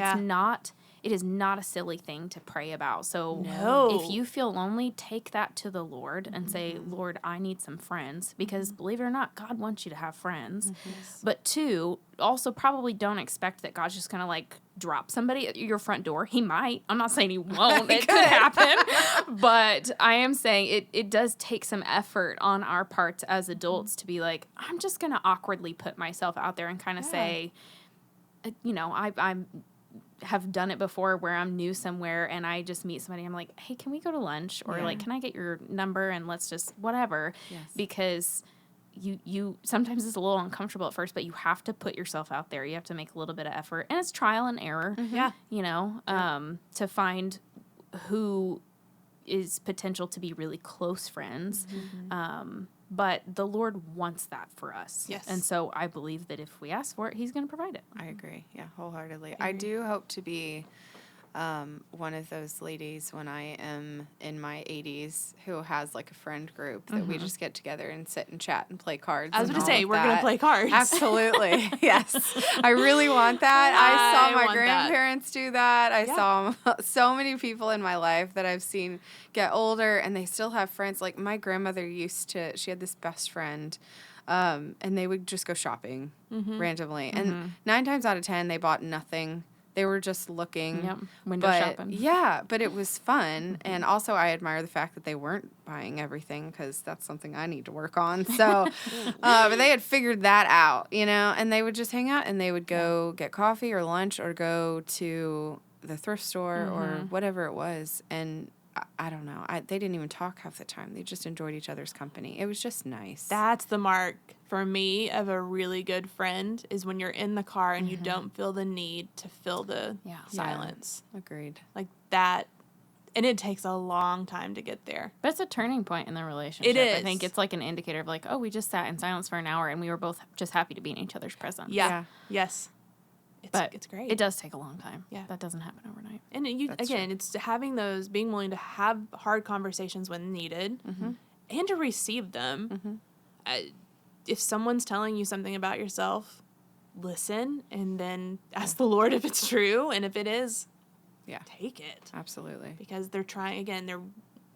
S2: it is not a silly thing to pray about. So
S3: No.
S2: if you feel lonely, take that to the Lord and say, Lord, I need some friends. Because believe it or not, God wants you to have friends. But 2, also probably don't expect that God's just going to, like, drop somebody at your front door. He might. I'm not saying He won't. It could happen. But I am saying it does take some effort on our parts as adults to be like, I'm just going to awkwardly put myself out there and kind of say, I'm have done it before where I'm new somewhere and I just meet somebody. I'm like, hey, can we go to lunch? Or like, can I get your number and let's just whatever.
S1: Yes.
S2: Because you sometimes it's a little uncomfortable at first, but you have to put yourself out there. You have to make a little bit of effort, and it's trial and error.
S3: Yeah.
S2: To find who is potential to be really close friends. But the Lord wants that for us.
S3: Yes.
S2: And so I believe that if we ask for it, He's going to provide it.
S1: I agree. Yeah, wholeheartedly. I do hope to be one of those ladies when I am in my 80s who has like a friend group that we just get together and sit and chat and play cards.
S3: I was
S1: going
S3: going to say, we're going to play cards.
S1: Absolutely. Yes. I really want that. I saw my
S3: want that.
S1: grandparents do that. I saw so many people in my life that I've seen get older and they still have friends. Like my grandmother she had this best friend, and they would just go shopping randomly. And 9 times out of 10, they bought nothing. They were just looking.
S2: Yep. Window shopping.
S1: Yeah, but it was fun. And also I admire the fact that they weren't buying everything because that's something I need to work on. So, but they had figured that out, and they would just hang out and they would go get coffee or lunch or go to the thrift store or whatever it was. And I don't know. They didn't even talk half the time. They just enjoyed each other's company. It was just nice.
S3: That's the mark for me of a really good friend is when you're in the car and you don't feel the need to fill the silence.
S1: Yeah, agreed.
S3: Like that. And it takes a long time to get there.
S2: But it's a turning point in the relationship.
S3: It is.
S2: I think it's like an indicator of like, oh, we just sat in silence for an hour and we were both just happy to be in each other's presence.
S3: Yeah. Yes. It's great.
S2: It does take a long time.
S3: Yeah.
S2: That doesn't happen overnight.
S3: And it's having those, being willing to have hard conversations when needed and to receive them. If someone's telling you something about yourself, listen and then ask the Lord if it's true. And if it is, take it.
S1: Absolutely.
S3: Because they're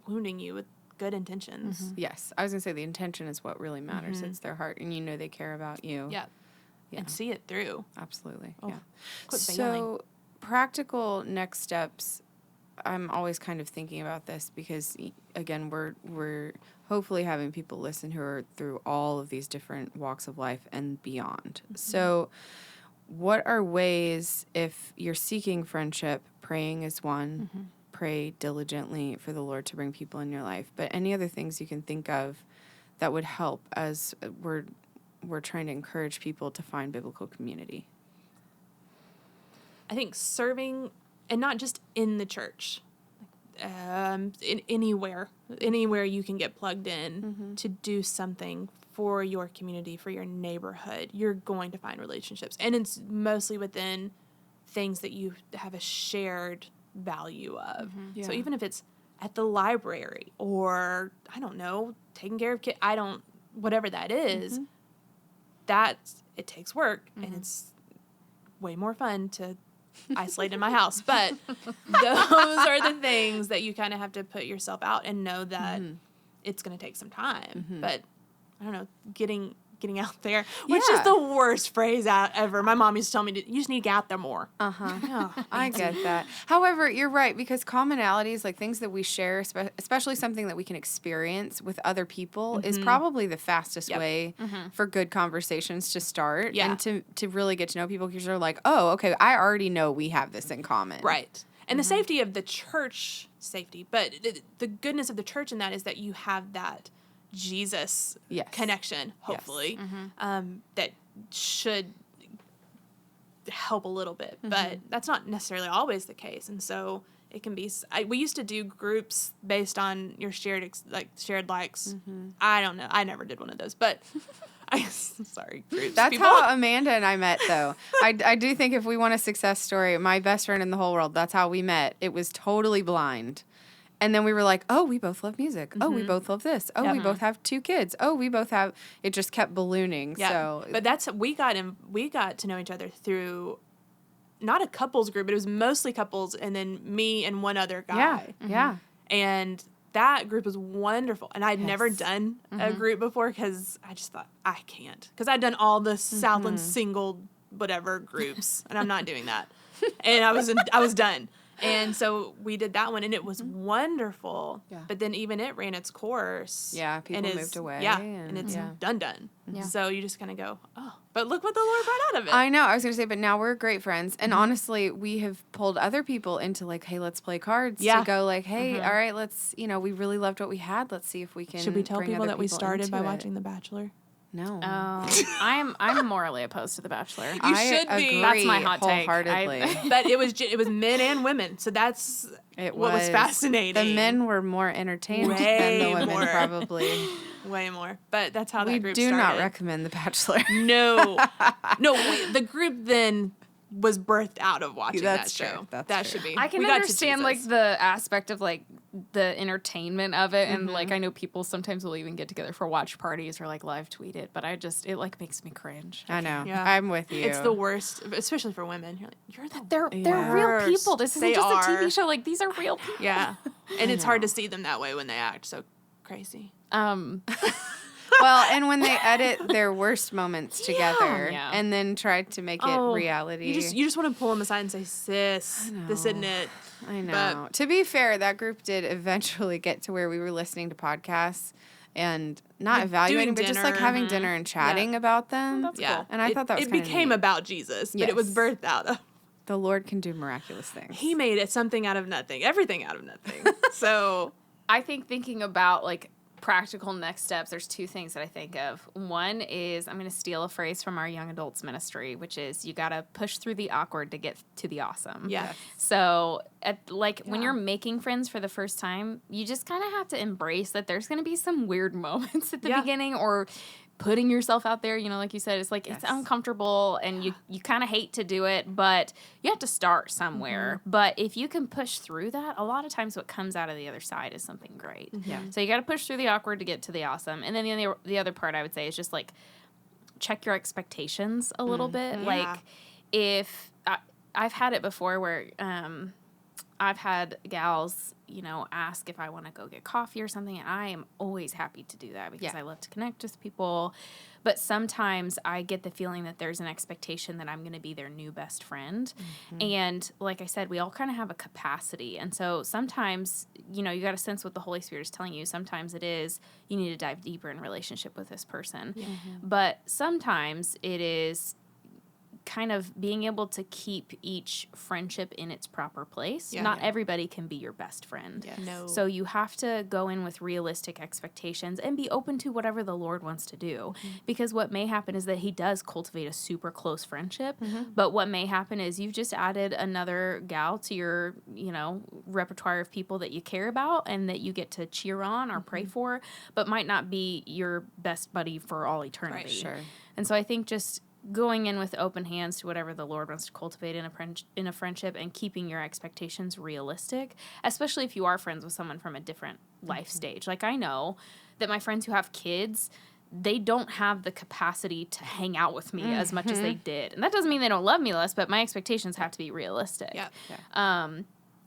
S3: wounding you with good intentions.
S1: Yes. I was going to say the intention is what really matters. It's their heart and they care about you.
S3: Yeah. And see it through.
S1: Absolutely.
S3: Oh,
S1: Yeah.
S3: quit
S1: So
S3: bailing.
S1: practical next steps. I'm always kind of thinking about this because again, we're hopefully having people listen who are through all of these different walks of life and beyond. So what are ways, if you're seeking friendship, praying is one, pray diligently for the Lord to bring people in your life, but any other things you can think of that would help as we're trying to encourage people to find biblical community?
S3: I think serving, and not just in the church, in anywhere you can get plugged in to do something for your community, for your neighborhood, you're going to find relationships. And it's mostly within things that you have a shared value of.
S1: Yeah.
S3: So even if it's at the library or, I don't know, taking care of kids, whatever that is, it takes work and it's way more fun to isolate in my house. But those are the things that you kind of have to put yourself out and know that it's going to take some time. But I don't know, getting out there, which is the worst phrase out ever. My mom used to tell me, you just need to get out there more.
S1: I get that. However, you're right, because commonalities, like things that we share, especially something that we can experience with other people, is probably the fastest way for good conversations to start and to really get to know people, because you're like, oh, okay, I already know we have this in common.
S3: Right. And the safety of the church, but the goodness of the church in that is that you have that Jesus connection, hopefully, that should help a little bit. But that's not necessarily always the case. And so it can be, we used to do groups based on your shared likes. I don't know. I never did one of those, but sorry, groups.
S1: That's how Amanda and I met, though. I do think if we want a success story, my best friend in the whole world, that's how we met. It was totally blind. And then we were like, oh, we both love music. Oh, we both love this. Oh, we both have 2 kids. Oh, we both have, it just kept ballooning.
S3: Yeah.
S1: So,
S3: but we got to know each other through not a couples group, but it was mostly couples and then me and one other guy.
S1: Yeah.
S3: And that group was wonderful. And I'd never done a group before because I just thought, I can't. Because I'd done all the Southland single whatever groups, and I'm not doing that. And I was done. And so we did that one, and it was wonderful.
S1: Yeah.
S3: But then even it ran its course.
S1: Yeah, people moved away.
S3: Yeah, and it's done.
S2: Yeah.
S3: So you just kind of go, oh. But look what the Lord brought out of it.
S1: I know. I was going to say, but now we're great friends. And honestly, we have pulled other people into like, hey, let's play cards.
S3: Yeah.
S1: To go like, hey, all right, let's, we really loved what we had. Let's see if we can.
S3: Should we tell
S1: bring
S3: people
S1: other
S3: that we started by
S1: into it.
S3: watching The Bachelor?
S1: No.
S2: I'm morally opposed to The Bachelor.
S3: You should be.
S1: Agree
S2: That's my hot take.
S1: wholeheartedly.
S3: But it was men and women, so that's what was fascinating.
S1: The men were more entertained than the women,
S3: more.
S1: probably.
S3: Way more. But that's how that
S1: We
S3: group
S1: do
S3: started.
S1: not recommend The Bachelor.
S3: No. The group then was birthed out of watching
S1: That's
S3: that
S1: true.
S3: show.
S1: That's
S3: that
S1: true.
S3: should be.
S2: I can
S3: We got to
S2: understand like
S3: Jesus.
S2: the aspect of like the entertainment of it, and like I know people sometimes will even get together for watch parties or like live tweet it, but it like makes me cringe.
S1: I know.
S3: Yeah.
S1: I'm with you.
S3: It's the worst, especially for women. You're the
S2: They're real
S3: worst.
S2: people. This isn't
S3: They
S2: just
S3: are.
S2: a TV show. Like these are real people.
S3: Yeah, and it's hard to see them that way when they act so crazy.
S1: Well, and when they edit their worst moments together
S2: Yeah.
S1: and then try to make it reality.
S3: You just want to pull them aside and say, "Sis, this isn't it."
S1: I know. To be fair, that group did eventually get to where we were listening to podcasts and not
S3: Like
S1: evaluating,
S3: doing
S1: but just like
S3: dinner.
S1: having dinner and chatting about them.
S2: That's
S3: Yeah,
S2: cool.
S1: And I thought that was
S3: it
S1: kinda
S3: became
S1: neat.
S3: about Jesus, but it was
S1: Yes.
S3: birthed out of.
S1: The Lord can do miraculous things.
S3: He made it something out of nothing, everything out of nothing. So
S2: I think thinking about like practical next steps, there's two things that I think of. One is I'm going to steal a phrase from our young adults ministry, which is you got to push through the awkward to get to the awesome.
S3: yeah,
S2: So when you're making friends for the first time, you just kind of have to embrace that there's going to be some weird moments at the beginning, or putting yourself out there, like you said, it's like it's uncomfortable and you kind of hate to do it, but you have to start somewhere. But if you can push through that, a lot of times what comes out of the other side is something great.
S1: Yeah.
S2: So you got to push through the awkward to get to the awesome. And then the other part I would say is just like check your expectations a little bit.
S3: Yeah.
S2: Like if I've had it before where I've had gals, ask if I want to go get coffee or something, and I am always happy to do that because I love to connect with people. But sometimes I get the feeling that there's an expectation that I'm going to be their new best friend. And like I said, we all kind of have a capacity. And so sometimes, you got to sense what the Holy Spirit is telling you. Sometimes it is you need to dive deeper in relationship with this person. But sometimes it is kind of being able to keep each friendship in its proper place.
S3: Yeah.
S2: Not everybody can be your best friend.
S1: Yes.
S3: No.
S2: So you have to go in with realistic expectations and be open to whatever the Lord wants to do. Because what may happen is that he does cultivate a super close friendship, but what may happen is you've just added another gal to your, repertoire of people that you care about and that you get to cheer on or pray for, but might not be your best buddy for all eternity.
S3: Right.
S1: Sure.
S2: And so I think just going in with open hands to whatever the Lord wants to cultivate in a friendship and keeping your expectations realistic, especially if you are friends with someone from a different life stage. Like I know that my friends who have kids, they don't have the capacity to hang out with me as much as they did. And that doesn't mean they don't love me less, but my expectations have to be realistic.
S3: Yeah.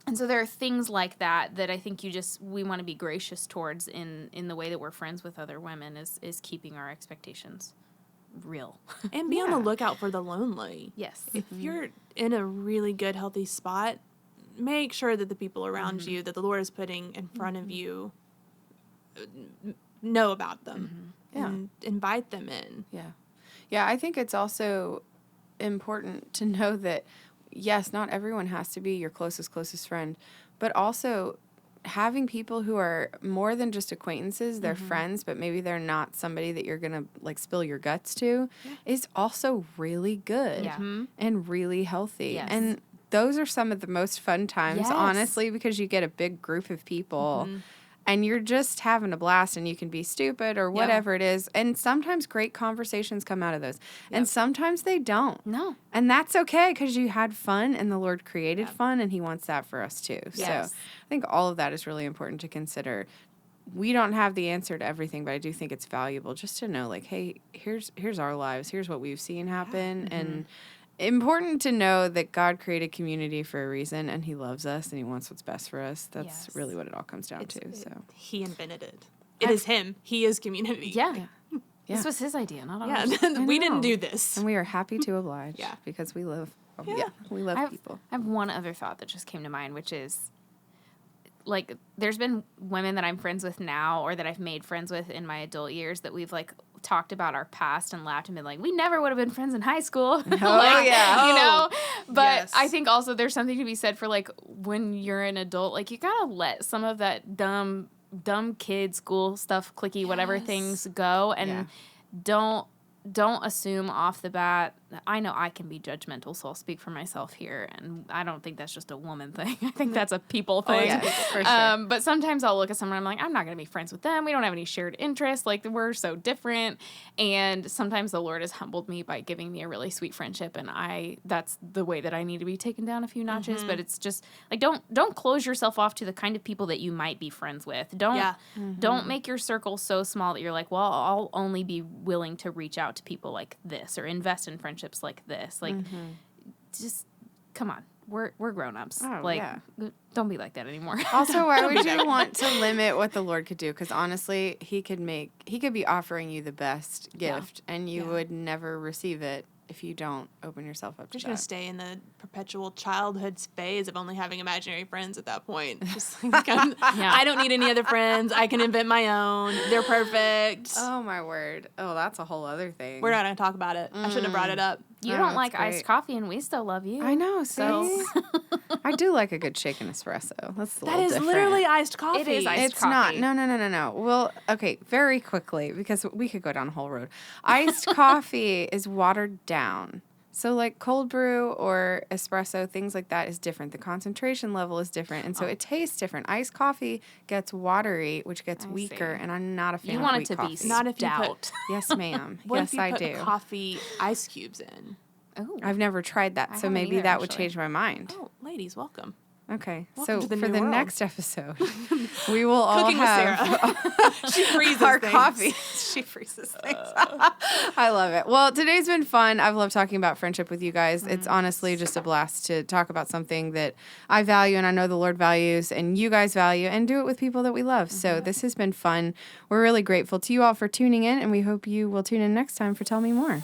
S2: And so there are things like that I think we want to be gracious towards in the way that we're friends with other women is keeping our expectations real.
S3: And be on the lookout for the lonely.
S2: Yes.
S3: If you're in a really good, healthy spot, make sure that the people around you that the Lord is putting in front of you know about them and invite them in.
S1: Yeah. Yeah, I think it's also important to know that, yes, not everyone has to be your closest friend, but also having people who are more than just acquaintances, they're friends, but maybe they're not somebody that you're going to like spill your guts to, is also really good
S2: Yeah.
S1: and really healthy.
S2: Yes.
S1: And those are some of the most fun times,
S2: Yes.
S1: honestly, because you get a big group of people and you're just having a blast and you can be stupid or whatever it is. And sometimes great conversations come out of those. And sometimes they don't.
S2: No.
S1: And that's okay because you had fun and the Lord created fun and he wants that for us too.
S2: Yes.
S1: So I think all of that is really important to consider. We don't have the answer to everything, but I do think it's valuable just to know like, hey, here's our lives. Here's what we've seen happen. And important to know that God created community for a reason and he loves us and he wants what's best for us. That's
S2: Yes.
S1: really what it all comes down to. So
S3: He invented it. It is him. He is community.
S2: Yeah.
S1: Yeah.
S2: This was his idea, not
S3: Yeah.
S2: ours.
S3: We didn't
S1: know.
S3: do this.
S1: and we are happy to oblige
S3: Yeah.
S1: because we love
S3: Yeah.
S1: we love
S2: I
S1: people.
S2: have one other thought that just came to mind, which is like there's been women that I'm friends with now or that I've made friends with in my adult years that we've like talked about our past and laughed and been like, we never would have been friends in high school.
S1: Yeah.
S2: But
S3: Yes.
S2: I think also there's something to be said for like when you're an adult, like you gotta let some of that dumb kid school stuff, clicky, whatever things go and don't assume off the bat, I know I can be judgmental, so I'll speak for myself here. And I don't think that's just a woman thing. I think that's a people thing.
S1: yeah, for sure.
S2: But sometimes I'll look at someone and I'm like, I'm not going to be friends with them. We don't have any shared interests. Like, we're so different. And sometimes the Lord has humbled me by giving me a really sweet friendship. And that's the way that I need to be taken down a few notches. But it's just like, don't close yourself off to the kind of people that you might be friends with. Don't make your circle so small that you're like, well, I'll only be willing to reach out to people like this or invest in friendships like this. Like, just come on. We're grown-ups.
S1: Oh,
S2: like,
S1: yeah.
S2: don't be like that anymore.
S1: Also, why would you want to limit what the Lord could do? Because honestly, he could be offering you the best gift, and you would never receive it if you don't open yourself up to
S3: Just
S1: that.
S3: gonna stay in the perpetual childhood phase of only having imaginary friends at that point. Just like, I don't need any other friends. I can invent my own. They're perfect.
S1: Oh my word! Oh, that's a whole other thing.
S3: We're not gonna talk about it. I shouldn't have brought it up.
S2: You
S1: Oh,
S2: don't
S1: that's
S2: like
S1: great.
S2: iced coffee, and we still love you.
S1: I know. See,
S2: So-
S1: I do like a good shaken espresso. That's a
S3: That
S1: little
S3: is
S1: different.
S3: literally iced coffee.
S2: It is iced
S1: It's
S2: coffee.
S1: not. No. Well, okay, very quickly, because we could go down a whole road. Iced coffee is watered down. So like cold brew or espresso, things like that is different. The concentration level is different, and so it tastes different. Iced coffee gets watery, which gets weaker,
S2: see.
S1: and I'm not a fan
S2: You
S1: of
S2: want
S1: weak
S2: it to
S1: coffee.
S2: be
S3: Not if you put-
S2: stout.
S1: Yes, ma'am.
S3: What
S1: Yes,
S3: if you
S1: I
S3: put
S1: do.
S3: coffee ice cubes in?
S2: Ooh.
S1: I've never tried that,
S2: I
S1: so
S2: haven't
S1: maybe
S2: either,
S1: that would
S2: actually.
S1: change my mind.
S3: Oh, ladies, welcome.
S1: Okay,
S3: Welcome
S1: so
S3: to the
S1: for
S3: new
S1: the
S3: world.
S1: next episode, we will all
S3: Cooking with
S1: have
S3: Sarah. She freezes
S1: our
S3: things.
S1: coffee. She freezes things. I love it. Well, today's been fun. I've loved talking about friendship with you guys. It's honestly just a blast to talk about something that I value and I know the Lord values and you guys value, and do it with people that we love. So this has been fun. We're really grateful to you all for tuning in, and we hope you will tune in next time for Tell Me More.